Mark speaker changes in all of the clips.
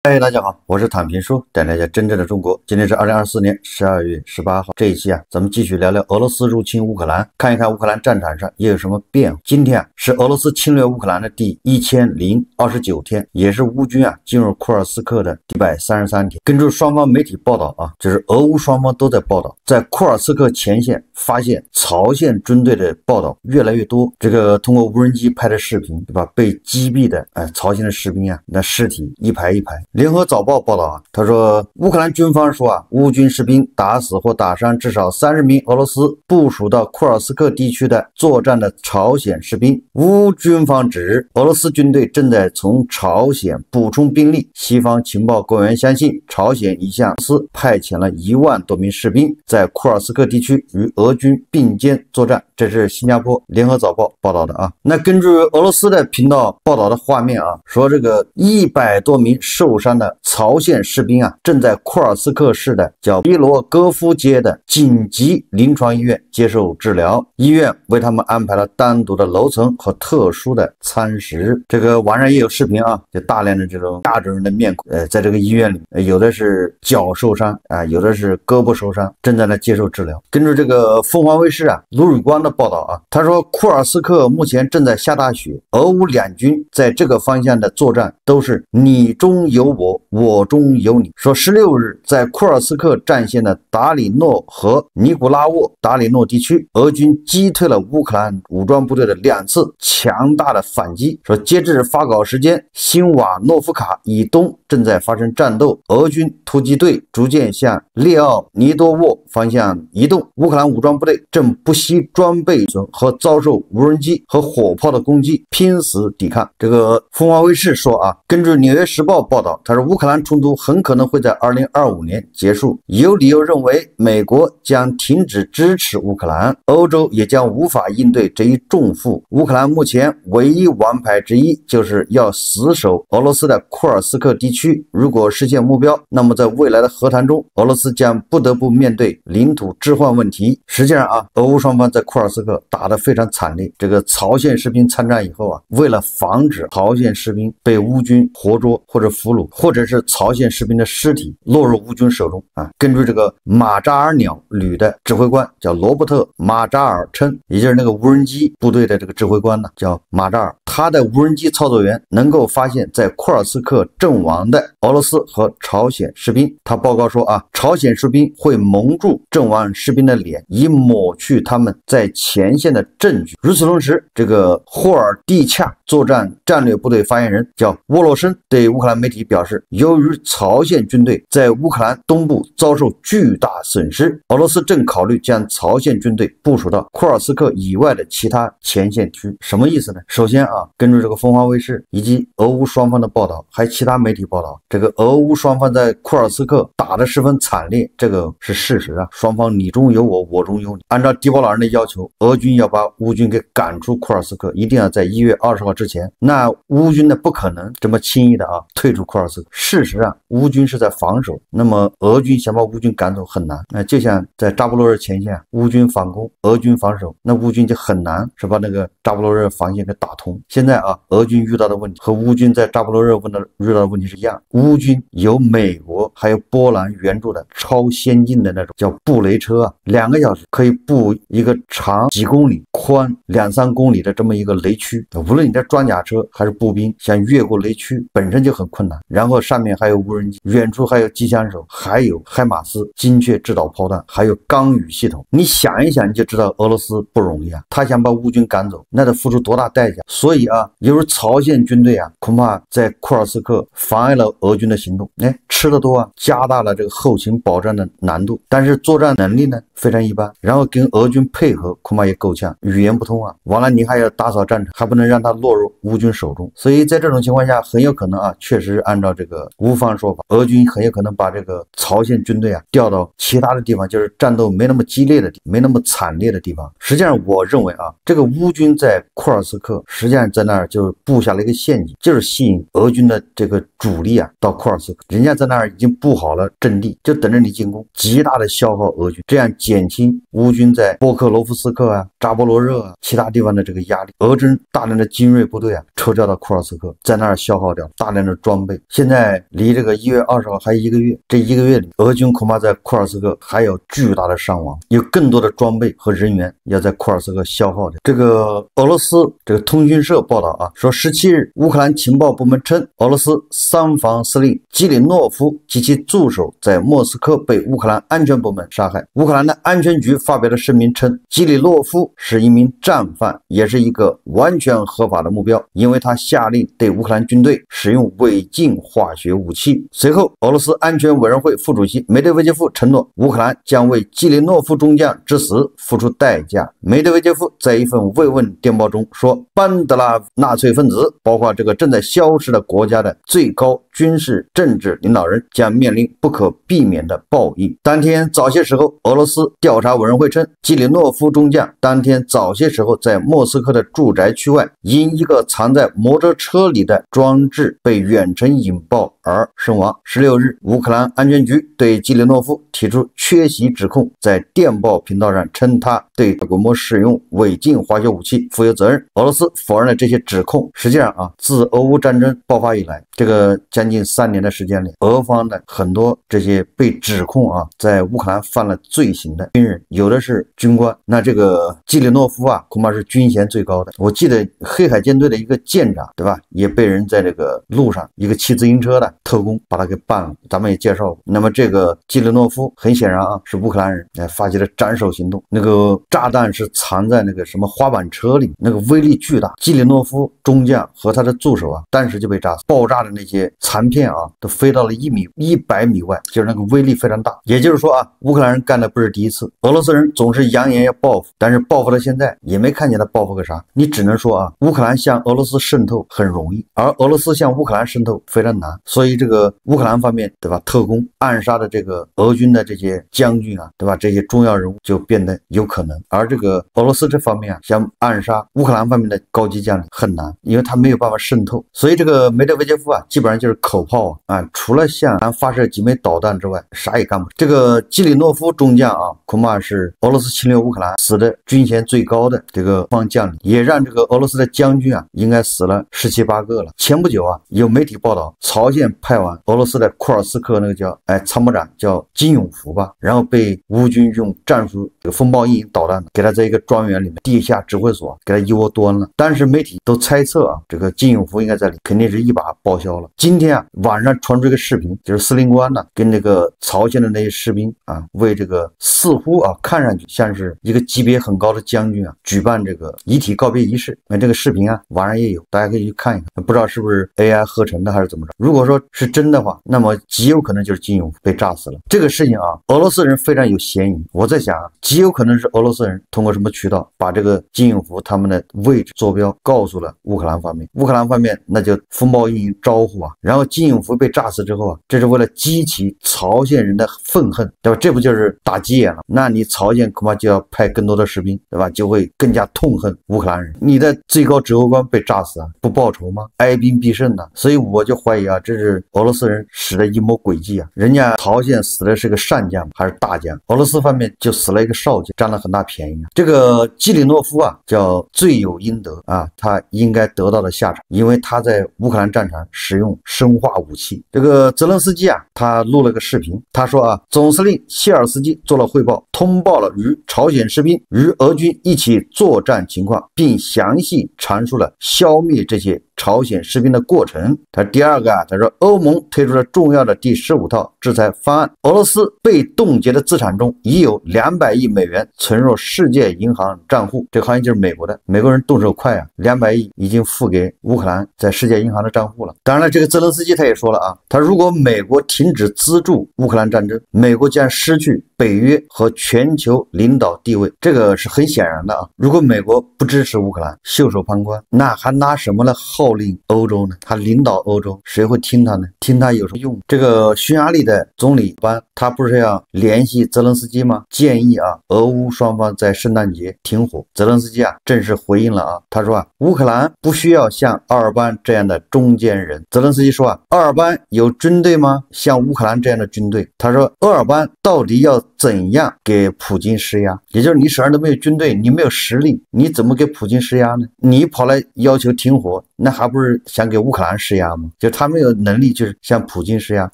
Speaker 1: 嗨，大家好，我是躺平叔，带大家真正的中国。今天是2024年12月18号，这一期咱们继续聊聊俄罗斯入侵乌克兰，看一看乌克兰战场上也有什么变化。今天是俄罗斯侵略乌克兰的第1029天，也是乌军进入库尔斯克的第133天。根据双方媒体报道就是俄乌双方都在报道，在库尔斯克前线发现朝鲜军队的报道越来越多。这个通过无人机拍的视频，对吧？被击毙的朝鲜的士兵那尸体一排一排。联合早报报道他说乌克兰军方说乌军士兵打死或打伤至少30名俄罗斯部署到库尔斯克地区的作战的朝鲜士兵。乌军方指俄罗斯军队正在从朝鲜补充兵力，西方情报官员相信朝鲜已向俄罗斯派遣了1万多名士兵在库尔斯克地区与俄军并肩作战。这是新加坡联合早报报道的那根据俄罗斯的频道报道的画面说这个100多名受伤的朝鲜士兵正在库尔斯克市的叫伊罗戈夫街的紧急临床医院接受治疗，医院为他们安排了单独的楼层和特殊的餐食。这个网上也有视频就大量的这种亚洲人的面孔在这个医院里，有的是脚受伤有的是胳膊受伤，正在那接受治疗。根据这个凤凰卫视卢宇光的报道他说库尔斯克目前正在下大雪，俄乌两军在这个方向的作战都是你中有我，我中有你。说16日在库尔斯克战线的达里诺和尼古拉沃达里诺地区，俄军击退了乌克兰武装部队的2次强大的反击。说截至发稿时间，辛瓦诺夫卡以东正在发生战斗，俄军突击队逐渐向列奥尼多沃方向移动，乌克兰武装部队正不惜装备损和遭受无人机和火炮的攻击，拼死抵抗。这个凤凰卫视说根据纽约时报报道，他说乌克兰冲突很可能会在2025年结束，有理由认为美国将停止支持乌克兰，欧洲也将无法应对这一重负。乌克兰目前唯一王牌之一就是要死守俄罗斯的库尔斯克地区，如果实现目标，那么在未来的和谈中，俄罗斯将不得不面对领土置换问题。实际上俄乌双方在库尔斯克打得非常惨烈。这个朝鲜士兵参战以后为了防止朝鲜士兵被乌军活捉或者俘虏，或者是朝鲜士兵的尸体落入乌军手中根据这个马扎尔鸟旅的指挥官叫罗伯特·马扎尔称，也就是那个无人机部队的这个指挥官叫马扎尔，他的无人机操作员能够发现在库尔斯克阵亡的俄罗斯和朝鲜士兵。他报告说朝鲜士兵会蒙住阵亡士兵的脸，以抹去他们在前线的证据。与此同时，这个霍尔蒂恰作战战略部队发言人叫沃洛申对乌克兰媒体表示，由于朝鲜军队在乌克兰东部遭受巨大损失，俄罗斯正考虑将朝鲜军队部署到库尔斯克以外的其他前线区。什么意思呢？首先根据这个凤凰卫视以及俄乌双方的报道，还有其他媒体报道，这个俄乌双方在库尔斯克打得十分惨烈，这个是事实双方你中有我，我中有你。按照迪波老人的要求，俄军要把乌军给赶出库尔斯克，一定要在1月20号之前。那乌军呢不可能这么轻易的退出库尔斯克。事实上乌军是在防守，那么俄军想把乌军赶走很难。就像在扎波罗热前线乌军反攻，俄军防守，那乌军就很难是把那个扎波罗热防线给打通。现在俄军遇到的问题和乌军在扎波罗热遇到的问题是一样，乌军有美国还有波兰援助的超先进的那种叫布雷车2个小时可以布一个长几公里宽2-3公里的这么一个雷区，无论你的装甲车还是步兵想越过雷区本身就很困难，然后上面还有无人机，远处还有机枪手，还有海马斯精确制导炮弹，还有钢雨系统。你想一想你就知道俄罗斯不容易他想把乌军赶走，那得付出多大代价。所以由于朝鲜军队恐怕在库尔斯克妨碍了俄军的行动，吃得多加大了这个后勤保障的难度，但是作战能力呢非常一般，然后跟俄军配合恐怕也够呛，语言不通完了你还要打扫战场，还不能让它落入乌军手中。所以在这种情况下很有可能确实按照这个乌方说法，俄军很有可能把这个朝鲜军队调到其他的地方，就是战斗没那么激烈的地方，没那么惨烈的地方。实际上我认为这个乌军在库尔斯克实际上然在那儿就布下了一个陷阱，就是吸引俄军的这个主力啊到库尔斯克，人家在那儿已经布好了阵地，就等着你进攻，极大的消耗俄军，这样减轻乌军在波克罗夫斯克啊、扎波罗热啊其他地方的这个压力。俄军大量的精锐部队啊抽调到库尔斯克，在那儿消耗掉大量的装备。现在离这个1月20号还1个月，这1个月里，俄军恐怕在库尔斯克还有巨大的伤亡，有更多的装备和人员要在库尔斯克消耗的。这个俄罗斯这个通讯社报道啊，说17日，乌克兰情报部门称，俄罗斯3防司令基里诺夫及其助手在莫斯科被乌克兰安全部门杀害。乌克兰的安全局发表了声明称，基里诺夫是一名战犯，也是一个完全合法的目标，因为他下令对乌克兰军队使用违禁化学武器。随后，俄罗斯安全委员会副主席梅德韦杰夫承诺，乌克兰将为基里诺夫中将之死付出代价。梅德韦杰夫在一份慰问电报中说，班德拉纳粹分子，包括这个正在消失的国家的最高军事政治领导人，将面临不可避免的报应。当天早些时候，俄罗斯调查委员会称，基里诺夫中将当天早些时候在莫斯科的住宅区外，因一个藏在摩托车里的装置被远程引爆而身亡。16日，乌克兰安全局对基里诺夫提出缺席指控，在电报频道上称他对大规模使用违禁化学武器负有责任。俄罗斯否认了这些指控。实际上啊，自俄乌战争爆发以来，这个将近3年的时间里，俄方的很多这些被指控啊在乌克兰犯了罪行的军人，有的是军官，那这个基里诺夫啊恐怕是军衔最高的。我记得黑海舰队的一个舰长，对吧，也被人在这个路上一个骑自行车的特工把他给办了，咱们也介绍过。那么这个基里诺夫很显然啊是乌克兰人，发起了斩首行动，那个炸弹是藏在那个什么滑板车里，那个威力巨大。基里诺夫中将和他的助手啊当时就被炸死，爆炸的那些残片啊都飞到了100米外，就是那个威力非常大。也就是说啊，乌克兰人干的不是第一次，俄罗斯人总是扬言要报复，但是报复到现在也没看见他报复个啥。你只能说啊，乌克兰向俄罗斯渗透很容易，而俄罗斯向乌克兰渗透非常难。所以这个乌克兰方面，对吧，特工暗杀的这个俄军的这些将军啊，对吧，这些重要人物就变得有可能。而这个俄罗斯这方面啊，想暗杀乌克兰方面的高级将领很难，因为他没有办法渗透。所以这个梅德韦杰夫啊，基本上就是口炮啊，除了向发射几枚导弹之外，啥也干不成。这个基里诺夫中将啊，恐怕是俄罗斯侵略乌克兰死的军衔最高的这个方将领，也让这个俄罗斯的将军啊，应该死了17、18个了。前不久啊，有媒体报道，朝鲜派完俄罗斯的库尔斯克那个叫参谋长叫金永福吧，然后被乌军用战术这个风暴阴影导弹给他在一个庄园里面地下指挥所给他一窝端了。当时媒体都猜测啊，这个金永福应该在里，肯定是一把报销了。今天啊，晚上传出一个视频，就是司令官呢跟那个朝鲜的那些士兵啊，为这个似乎啊看上去像是一个级别很高的将军啊举办这个遗体告别仪式。这个视频啊网上也有，大家可以去看一看，不知道是不是 AI 合成的还是怎么着。如果说是真的话，那么极有可能就是金永福被炸死了。这个事情啊，俄罗斯人非常有嫌疑。我在想啊，极有可能是俄罗斯人通过什么渠道把这个金永福他们的位置坐标告诉了乌克兰方面，乌克兰方面那就风暴阴影招呼啊，然后金永福被炸死之后啊，这是为了激起朝鲜人的愤恨，对吧？这不就是打急眼了？那你朝鲜恐怕就要派更多的士兵，对吧？就会更加痛恨乌克兰人。你的最高指挥官被炸死啊，不报仇吗？哀兵必胜呐！所以我就怀疑啊，这是俄罗斯人使的阴谋诡计啊。人家朝鲜死的是个上将还是大将，俄罗斯方面就死了一个少将，占了很大便宜啊。这个基里诺夫啊，叫罪有应得啊，他应该得到的下场，因为他在乌克兰战场使用生化武器。这个泽连斯基啊，他录了个视频，他说啊，总司令谢尔斯基做了汇报，通报了与朝鲜士兵与俄军一起作战情况，并详细阐述了消灭这些朝鲜士兵的过程。他第二个啊，他说欧盟推出了重要的第15套制裁方案，俄罗斯被冻结的资产中已有200亿美元存入世界银行账户，这个好像就是美国的，美国人动手快啊，200亿已经付给乌克兰在世界银行的账户了。当然了，这个泽连斯基他也说了啊，他如果美国停止资助乌克兰战争，美国将失去北约和全球领导地位，这个是很显然的啊。如果美国不支持乌克兰，袖手旁观，那还拿什么来号号令欧洲呢？他领导欧洲，谁会听他呢？听他有什么用？这个匈牙利的总理班，他不是要联系泽连斯基吗？建议俄乌双方在圣诞节停火。泽连斯基正式回应了他说乌克兰不需要像奥尔班这样的中间人。泽连斯基说奥尔班有军队吗？像乌克兰这样的军队？他说奥尔班到底要怎样给普京施压？也就是你手上都没有军队，你没有实力，你怎么给普京施压呢？你跑来要求停火，那还不是想给乌克兰施压吗？就他没有能力，就是向普京施压，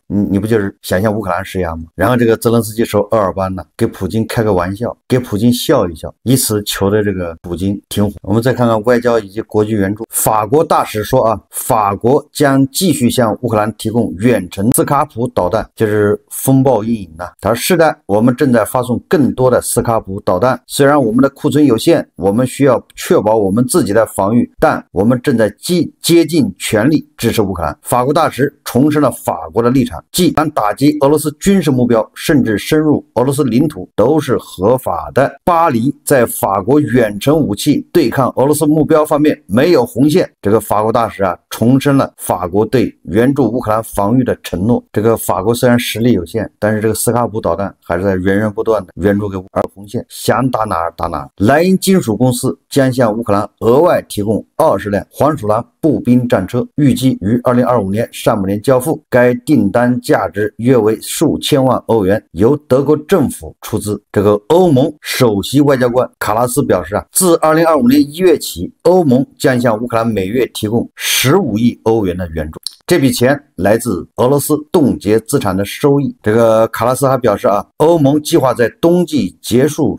Speaker 1: 你不就是想向乌克兰施压吗？然后这个泽连斯基说奥尔班呢，给普京开个玩笑，给普京笑一笑，以此求的这个普京停火。我们再看看外交以及国际援助。法国大使说法国将继续向乌克兰提供远程斯卡普导弹，就是风暴阴影他说是的，我们正在发送更多的斯卡普导弹，虽然我们的库存有限，我们需要确保我们自己的防御，但我们正在竭尽全力支持乌克兰。法国大使重申了法国的立场，即打击俄罗斯军事目标，甚至深入俄罗斯领土都是合法的。巴黎在法国远程武器对抗俄罗斯目标方面没有红线。这个法国大使重申了法国对援助乌克兰防御的承诺。这个法国虽然实力有限，但是这个斯卡普导弹还是在源源不断的援助给乌克兰红线，想打哪儿打哪儿。莱茵金属公司将向乌克兰额外提供20辆黄鼠狼步兵战车，预计于2025年上半年交付。该订单价值约为数千万欧元，由德国政府出资。这个欧盟首席外交官卡拉斯表示自2025年1月起，欧盟将向乌克兰每月提供15亿欧元的援助。这笔钱来自俄罗斯冻结资产的收益。这个卡拉斯还表示欧盟计划在冬季结束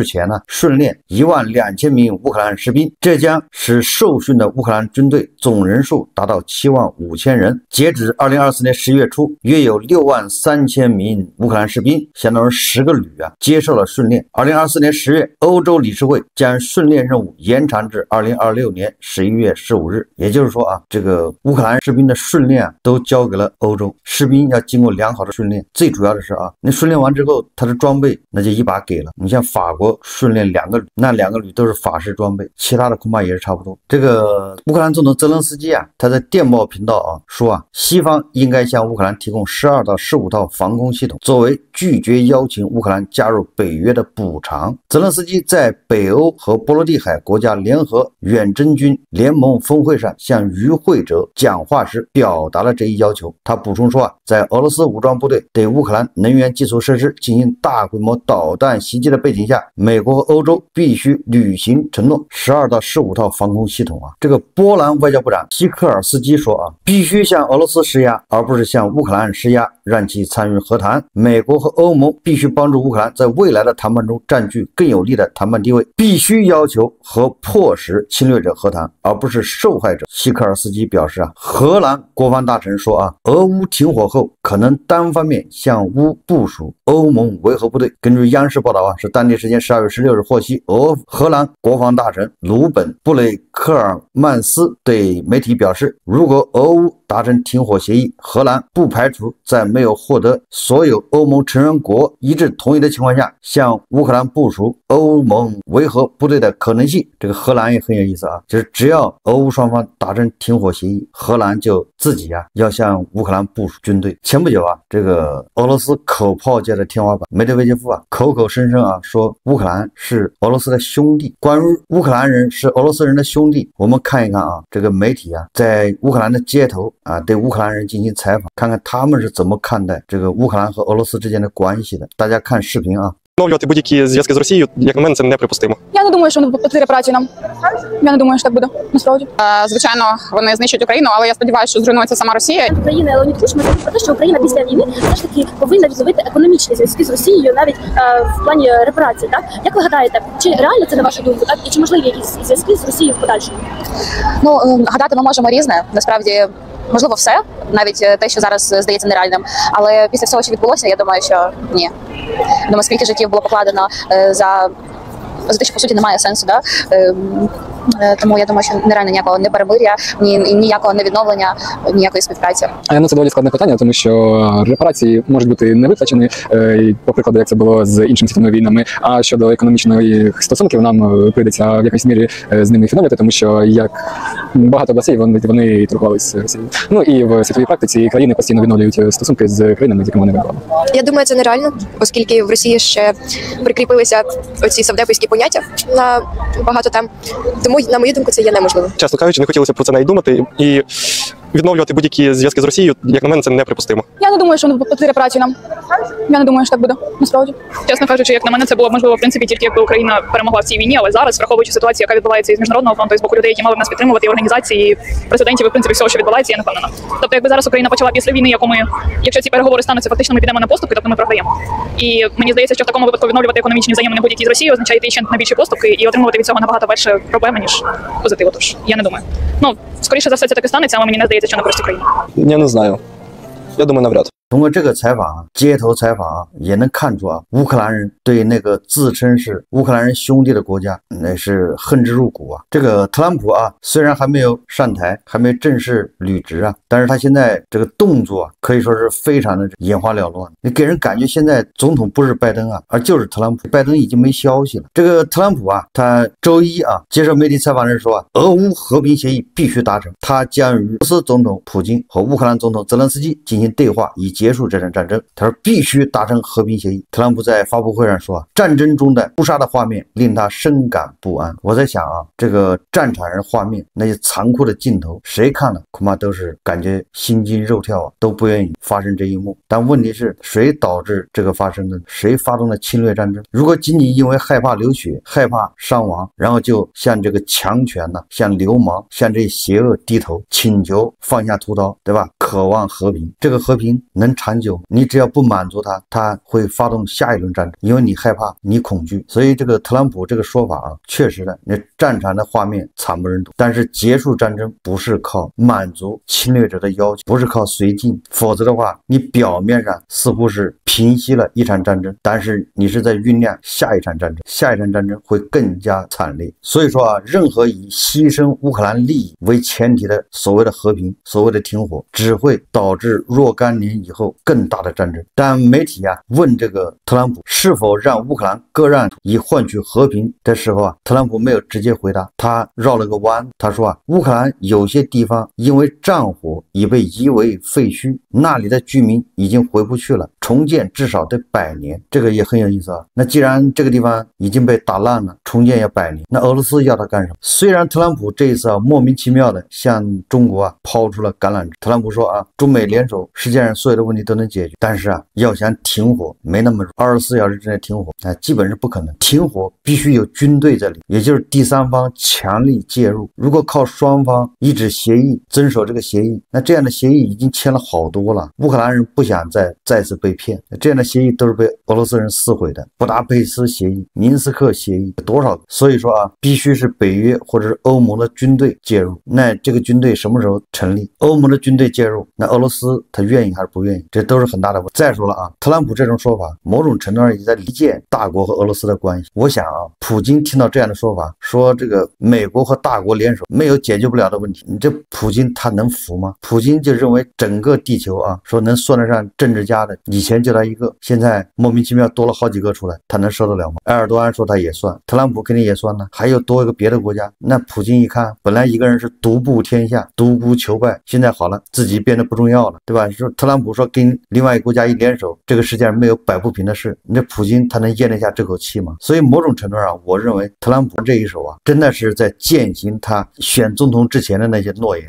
Speaker 1: 前训练12000名乌克兰士兵，这将使受训的乌克兰军队总人数达到75000人。截止2024年11月初，约有63000名乌克兰士兵，相当于10个旅接受了训练。2024年10月，欧洲理事会将训练任务延长至2026年11月15日。也就是说这个乌克兰士兵的训练都交给了欧洲，士兵要经过良好的训练。最主要的是你训练完之后，他的装备那就一把给了。你像法国训练2个旅，那2个旅都是法式装备，其他的恐怕也是差不多。这个乌克兰总统泽连斯基他在电报频道说西方应该向乌克兰提供12到15套防空系统，作为拒绝邀请乌克兰加入北约的补偿。泽连斯基在北欧和波罗的海国家联合远征军联盟峰会上向与会者讲话时表达了这一要求。他补充说在俄罗斯武装部队对乌克兰能源基础设施进行大规模导弹袭击的背景下，美国和欧洲必须履行承诺，12到15套防空系统这个波兰外交部长希科尔斯基说必须向俄罗斯施压，而不是向乌克兰施压，让其参与和谈。美国和欧盟必须帮助乌克兰在未来的谈判中占据更有利的谈判地位，必须要求和迫使侵略者和谈，而不是受害者。希科尔斯基表示荷兰国防大臣说俄乌停火后可能单方面向乌部署欧盟维和部队。根据央视报道是当地时间12月16日获悉，荷兰国防大臣鲁本布雷克尔曼斯对媒体表示，如果俄乌达成停火协议，荷兰不排除在没有获得所有欧盟成员国一致同意的情况下，向乌克兰部署欧盟维和部队的可能性。这个荷兰也很有意思就是只要俄乌双方达成停火协议，荷兰就自己要向乌克兰部署军队。前不久这个俄罗斯口炮界的天花板梅德韦杰夫口口声声说乌克兰是俄罗斯的兄弟。关于乌克兰人是俄罗斯人的兄弟，我们看一看这个媒体在乌克兰的街头对乌克兰人进行采访，看看他们是怎么看待这个乌克兰和俄罗斯之间的关系的。大家看视频
Speaker 2: Відновлювати будь-які зв'язки з Росією, як на мене, це неприпустимо.
Speaker 3: Я не думаю, що вони потрібні репарації нам. Я не думаю, що так буде, насправді.
Speaker 4: Звичайно, вони знищать Україну, але я сподіваюся, що зруйнується сама Росія.
Speaker 5: України Леонід Кучма заявив про те, що Україна після війни все ж таки повинна відновити економічні зв'язки з Росією, навіть в плані репарацій. Так? Як ви гадаєте, чи реально це на вашу думку, так? І чи можливі якісь зв'язки з Росією в подальшому?
Speaker 4: Гадати ми можемо різне. Насправді, можливо, все, навіть те, що зараз здається нереальним. Але після всього, що відбулося, я думаю, що ні. Думаю, скільки життів було покладено за по суті немає сенсу. Да? Тому я думаю, що нереально ніякого не перемир'я, ніякого не відновлення, ніякої співпраці.
Speaker 6: Ну, це доволі складне питання, тому що репарації можуть бути не виплачені, по прикладу, як це було з іншими світовими війнами. А щодо економічних стосунків, нам прийдеться в якійсь мірі з ними відновлювати, тому що як багато областей вони торгували з Росією. Ну і в світовій практиці країни постійно відновлюють стосунки з країнами, з якими вони воювали.
Speaker 7: Я думаю, це нереально, оскільки в Росії ще прикріпилися оці совдепівські поняття на багато тем. Тому, на мою думку, це є неможливо.
Speaker 2: Чесно кажучи, не хотілося б про це навіть думати. І відновлювати будь-які зв'язки з Росією, як на мене, це неприпустимо.
Speaker 3: Я не думаю, що вони платили репарації нам. Я не думаю, що так буде, насправді. Чесно кажучи, як на мене, це було можливо, в принципі, тільки якби Україна перемогла в цій війні, але зараз, враховуючи ситуацію, яка відбувається із міжнародного фронту, і з боку людей, які мали б нас підтримувати, і організації, і президентів, і в принципі всього, що відбувається, я не впевнена. Тобто, якби зараз Україна почала після війни, якщо ці переговори стануться, фактично ми підемо на поступки, тобто ми програємо. І мені здається, що в такому випадку відновлювати економічні взаємини будь-які з Росією означає йти ще на більші поступки і отримувати від цього набагато більше проблеми, ніж позитиву. Тож я не думаю. Ну, скоріше за все, це таки станеться, але мені не здається, що на користь України.
Speaker 2: Я не знаю. Я думаю, навряд.
Speaker 1: 通过这个采访，街头采访也能看出啊，乌克兰人对那个自称是乌克兰人兄弟的国家，那是恨之入骨啊。这个特朗普啊，虽然还没有上台，还没正式履职啊，但是他现在这个动作啊，可以说是非常的眼花缭乱。你给人感觉现在总统不是拜登啊，而就是特朗普。拜登已经没消息了。这个特朗普啊，他周一啊接受媒体采访时说啊，俄乌和平协议必须达成，他将与俄罗斯总统普京和乌克兰总统泽连斯基进行对话，以结束这场战争。他说必须达成和平协议。特朗普在发布会上说，战争中的屠杀的画面令他深感不安。我在想啊，这个战场上画面那些残酷的镜头，谁看了恐怕都是感觉心惊肉跳啊，都不愿意发生这一幕。但问题是谁导致这个发生的？谁发动了侵略战争？如果仅仅因为害怕流血、害怕伤亡，然后就向这个强权呢、向流氓、向这邪恶低头，请求放下屠刀，对吧？渴望和平，这个和平能长久？你只要不满足他，他会发动下一轮战争，因为你害怕，你恐惧。所以这个特朗普这个说法啊，确实的，那战场的画面惨不忍睹。但是结束战争不是靠满足侵略者的要求，不是靠绥靖，否则的话，你表面上似乎是平息了一场战争，但是你是在酝酿下一场战争，下一场战争会更加惨烈。所以说啊，任何以牺牲乌克兰利益为前提的所谓的和平、所谓的停火，只会导致若干年以后更大的战争。但媒体啊问这个特朗普是否让乌克兰割让以换取和平的时候啊，特朗普没有直接回答，他绕了个弯。他说啊，乌克兰有些地方因为战火已被夷为废墟，那里的居民已经回不去了，重建至少得100年。这个也很有意思啊。那既然这个地方已经被打烂了，重建要100年，那俄罗斯要他干什么？虽然特朗普这一次啊莫名其妙的向中国啊抛出了橄榄枝，特朗普说啊，中美联手，世界上所有的问题都能解决，但是啊，要想停火没那么24小时之内停火啊，基本是不可能。停火必须有军队这里，也就是第三方强力介入。如果靠双方一纸协议遵守这个协议，那这样的协议已经签了好多了。乌克兰人不想再次被骗，这样的协议都是被俄罗斯人撕毁的。布达佩斯协议、明斯克协议多少个？所以说啊，必须是北约或者是欧盟的军队介入。那这个军队什么时候成立？欧盟的军队介入，那俄罗斯他愿意还是不愿意？这都是很大的问题。再说了啊，特朗普这种说法，某种程度上也在离间大国和俄罗斯的关系。我想啊，普京听到这样的说法，说这个美国和大国联手没有解决不了的问题，你这普京他能服吗？普京就认为整个地球啊，说能算得上政治家的，以前就他一个，现在莫名其妙多了好几个出来，他能受得了吗？埃尔多安说他也算，特朗普肯定也算呢，还有多一个别的国家。那普京一看，本来一个人是独步天下、独孤求败，现在好了，自己变得不重要了，对吧？说特朗普说跟另外一个国家一联手，这个世界上没有摆不平的事，那普京他能咽得下这口气吗？所以某种程度上，我认为特朗普这一手啊，真的是在践行他选总统之前的那些诺言，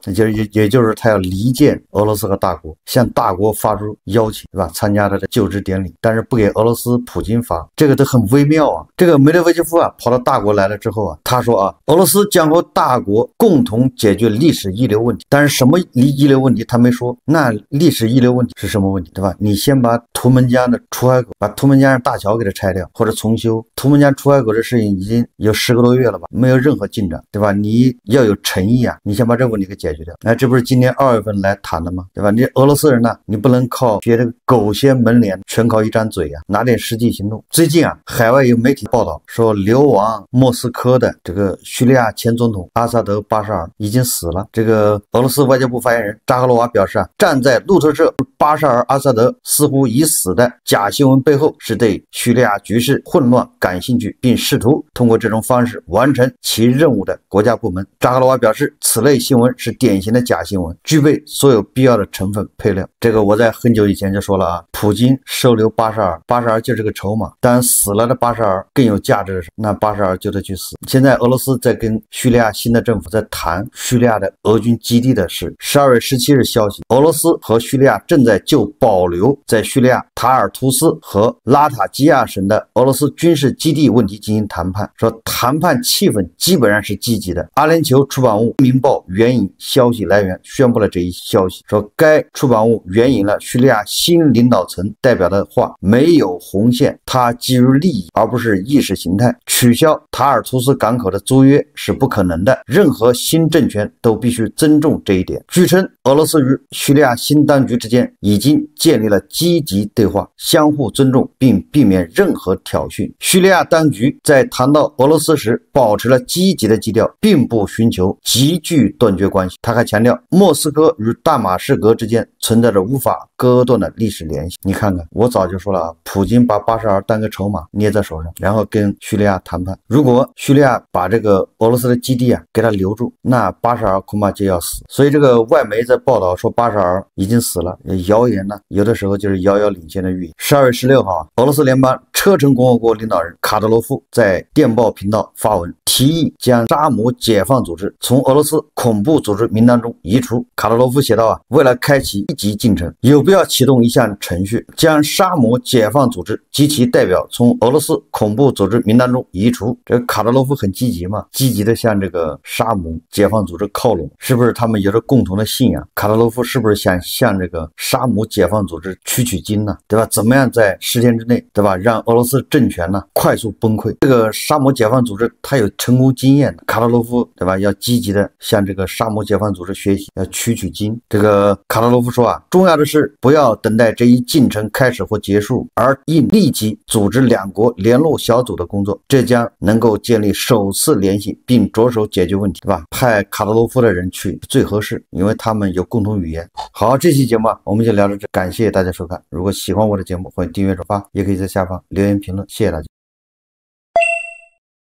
Speaker 1: 也就是他要离间俄罗斯和大国，向大国发出邀请，对吧？参加他的就职典礼，但是不给俄罗斯普京发，这个都很微妙啊。这个梅德韦杰夫啊跑到大国来了之后啊，他说啊，俄罗斯将和大国共同解决历史遗留问题，但是什么遗留问题他没没说，那历史遗留问题是什么问题，对吧？你先把图们江的出海口，把图们江大桥给它拆掉或者重修。图们江出海口的事情已经有10个多月了吧，没有任何进展，对吧？你要有诚意啊，你先把这个问题给解决掉。这不是今年2月份来谈的吗？对吧？你俄罗斯人呢，你不能靠学这个狗掀门帘，全靠一张嘴啊，拿点实际行动。最近啊，海外有媒体报道说，流亡莫斯科的这个叙利亚前总统阿萨德·巴沙尔已经死了。这个俄罗斯外交部发言人扎哈罗娃表示啊，站在路透社巴沙尔·阿萨德似乎已死的假新闻背后，是对叙利亚局势混乱感兴趣，并试图通过这种方式完成其任务的国家部门。扎哈罗娃表示，此类新闻是典型的假新闻，具备所有必要的成分配料。这个我在很久以前就说了啊，普京收留巴沙尔，巴沙尔就是个筹码，但死了的巴沙尔更有价值的是，那巴沙尔就得去死。现在俄罗斯在跟叙利亚新的政府在谈叙利亚的俄军基地的事。12月17日消息，俄罗斯和叙利亚正在就保留在叙利亚塔尔图斯和拉塔基亚省的俄罗斯军事基地问题进行谈判，说谈判气氛基本上是积极的。阿联酋出版物《明报》援引消息来源宣布了这一消息，说该出版物援引了叙利亚新领导层代表的话，没有红线，它基于利益而不是意识形态，取消塔尔图斯港口的租约是不可能的，任何新政权都必须尊重这一点。据称，俄罗斯与叙利亚新当局之间已经建立了积极对话，相互尊重并避免任何挑衅。叙利亚当局在谈到俄罗斯时保持了积极的基调，并不寻求急剧断绝关系。他还强调，莫斯科与大马士革之间存在着无法割断的历史联系。你看看，我早就说了啊，普京把巴沙尔当个筹码捏在手上，然后跟叙利亚谈判。如果叙利亚把这个俄罗斯的基地啊给他留住，那巴沙尔恐怕就要死。所以这个外媒在报道说巴沙尔已经死了，谣言呢有的时候就是遥遥领先的预言。12月16号，俄罗斯联邦车臣共和国领导人卡德罗夫在电报频道发文，提议将沙姆解放组织从俄罗斯恐怖组织名单中移除。卡德罗夫写道啊，为了开启一级进程，有必要启动一项程序，将沙姆解放组织及其代表从俄罗斯恐怖组织名单中移除。这个卡德罗夫很积极嘛，积极的向这个沙姆解放组织靠拢，是不是他们有着共同的信仰？卡德罗夫是不是想向这个沙姆解放组织取经呢？对吧？怎么样在10天之内，对吧，让俄罗斯政权呢快速崩溃？这个沙姆解放组织它有成功经验，卡德罗夫对吧，要积极的向这个沙姆解放组织学习，要取经。这个卡德罗夫说啊，重要的是不要等待这一进程开始或结束，而应立即组织两国联络小组的工作，这将能够建立首次联系并着手解决问题，对吧？派卡德罗夫的人去最合适，因为他们有共同语言。好，这期节目我们就聊到这，感谢大家收看。如果喜欢我的节目，欢迎订阅转发，也可以在下方留言评论，谢谢大家。